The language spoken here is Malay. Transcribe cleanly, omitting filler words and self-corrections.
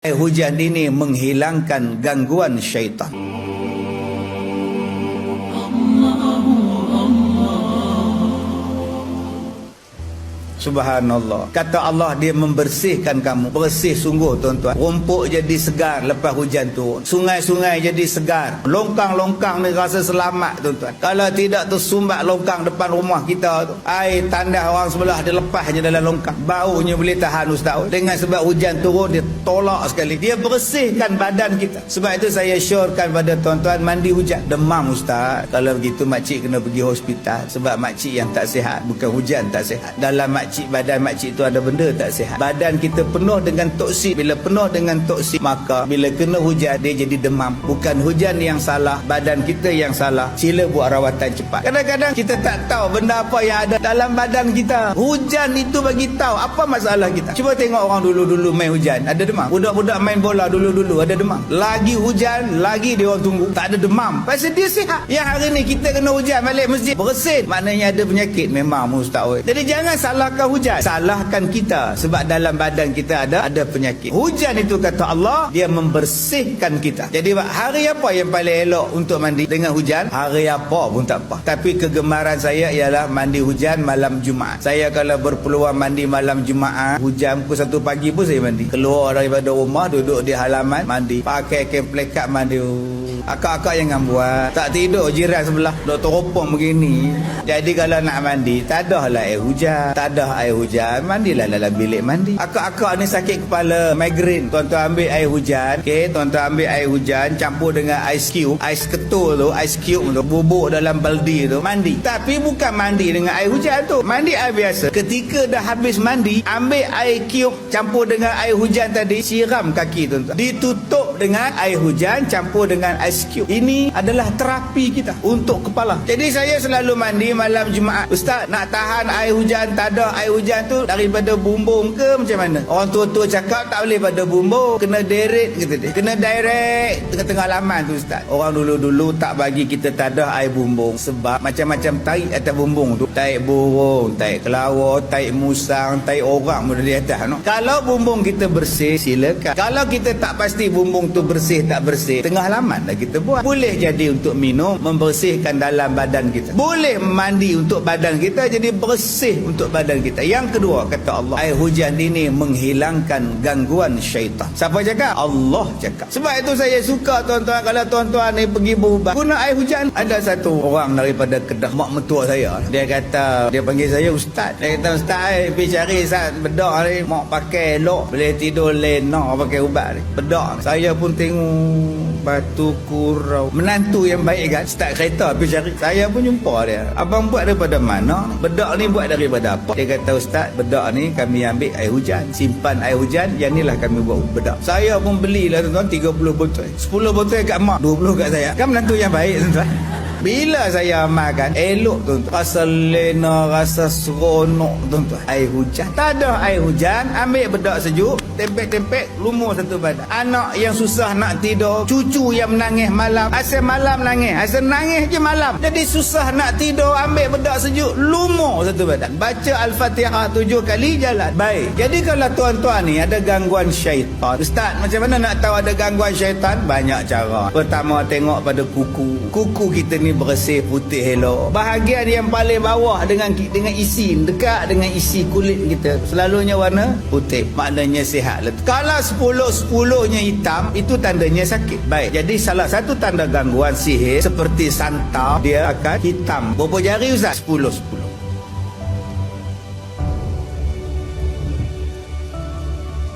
Hujan ini menghilangkan gangguan syaitan. Subhanallah. Kata Allah, dia membersihkan kamu. Bersih sungguh tuan-tuan. Rumput jadi segar lepas hujan turun. Sungai-sungai jadi segar. Longkang-longkang ni rasa selamat tuan-tuan. Kalau tidak tersumbat longkang depan rumah kita tu, air tandas orang sebelah dia lepas je dalam longkang. Baunya boleh tahan ustaz. Dengan sebab hujan turun, dia tolak sekali. Dia bersihkan badan kita. Sebab itu saya syorkan pada tuan-tuan, mandi hujan. Demam ustaz. Kalau begitu makcik kena pergi hospital. Sebab makcik yang tak sihat. Bukan hujan tak sihat. Dalam badan makcik tu ada benda tak sihat. Badan kita penuh dengan toksik. Bila penuh dengan toksik, maka bila kena hujan dia jadi demam. Bukan hujan yang salah, badan kita yang salah. Sila buat rawatan cepat. Kadang-kadang kita tak tahu benda apa yang ada dalam badan kita. Hujan itu bagi tahu apa masalah kita. Cuba tengok orang dulu-dulu main hujan, ada demam. Budak-budak main bola dulu-dulu ada demam. Lagi hujan, lagi dia orang tunggu tak ada demam. Pasal dia sihat. Yang hari ni kita kena hujan balik masjid bersin, maknanya ada penyakit. Memang ustaz. Jadi jangan salahkan hujan, salahkan kita, sebab dalam badan kita ada penyakit. Hujan itu kata Allah, dia membersihkan kita. Jadi hari apa yang paling elok untuk mandi dengan hujan? Hari apa pun tak apa. Tapi kegemaran saya ialah mandi hujan malam Jumaat. Saya kalau berpeluang mandi malam Jumaat, hujan pukul 1 pagi pun saya mandi. Keluar daripada rumah, duduk di halaman, mandi. Pakai kain plekat mandi. Akak-akak jangan buat. Tak tidur jiran sebelah duk teropong begini. Jadi kalau nak mandi, tak adahlah air hujan. Tak ada air hujan, mandilah dalam bilik mandi. Akak-akak ni sakit kepala, migraine, tuan-tuan ambil air hujan. Okey, tuan-tuan ambil air hujan, campur dengan ice cube, ais ketul tu, ice cube tu, bubuk dalam baldi tu, mandi. Tapi bukan mandi dengan air hujan tu, mandi air biasa. Ketika dah habis mandi, ambil air cube campur dengan air hujan tadi, siram kaki tuan-tuan. Ditutup dengan air hujan campur dengan ice cube. Ini adalah terapi kita untuk kepala. Jadi saya selalu mandi malam Jumaat. Ustaz, nak tahan air hujan, tak ada air hujan tu daripada bumbung ke macam mana? Orang tua-tua cakap tak boleh pada bumbung, kena direct kata dia. Kena direct tengah-tengah laman tu ustaz. Orang dulu-dulu tak bagi kita tadah air bumbung sebab macam-macam taik atas bumbung tu. Taik burung, taik kelawar, taik musang, taik orang pun di atas no? Kalau bumbung kita bersih, silakan. Kalau kita tak pasti bumbung tu bersih tak bersih, tengah laman dah kita buat. Boleh jadi untuk minum, membersihkan dalam badan kita. Boleh mandi untuk badan kita, jadi bersih untuk badan kita. Yang kedua, kata Allah, air hujan ini menghilangkan gangguan syaitan. Siapa cakap? Allah cakap. Sebab itu saya suka tuan-tuan, kalau tuan-tuan ni pergi berubah guna air hujan. Ada satu orang daripada Kedah, mak mentua saya, dia kata, dia panggil saya ustaz. Dia kata, ustaz, pergi cari bedak ni, mak pakai elok, boleh tidur lena pakai ubat ni, bedak. Saya pun tengok batu kurau, menantu yang baik kan, start kereta pergi cari. Saya pun jumpa dia, abang buat daripada mana? Bedak ni buat daripada apa? Dia kata, ustaz, bedak ni kami ambil air hujan, simpan air hujan, yang ni lah kami buat bedak. Saya pun belilah tuan-tuan 30 botol, 10 botol kat mak, 20 kat saya. Kan menantu yang baik tuan-tuan. Bila saya amalkan, elok tuan-tuan. Rasa lena, rasa seronok tuan-tuan. Air hujan. Tak ada air hujan, ambil bedak sejuk, tempek-tempek, lumur satu badan. Anak yang susah nak tidur, cucu yang menangis malam, asal malam nangis, asal nangis je malam. Jadi susah nak tidur, ambil bedak sejuk, lumur satu badan. Baca Al-Fatihah 7 kali, jalan. Baik. Jadi kalau tuan-tuan ni ada gangguan syaitan, ustaz, macam mana nak tahu ada gangguan syaitan? Banyak cara. Pertama, tengok pada kuku. Kuku kita ni bersih, putih, elok. Bahagian yang paling bawah dengan isi, dekat dengan isi kulit kita, selalunya warna putih, maknanya sihat. Kalau 10-10-nya hitam, itu tandanya sakit. Baik, jadi salah satu tanda gangguan sihir seperti santa, dia akan hitam. Berapa jari ustaz? 10-10.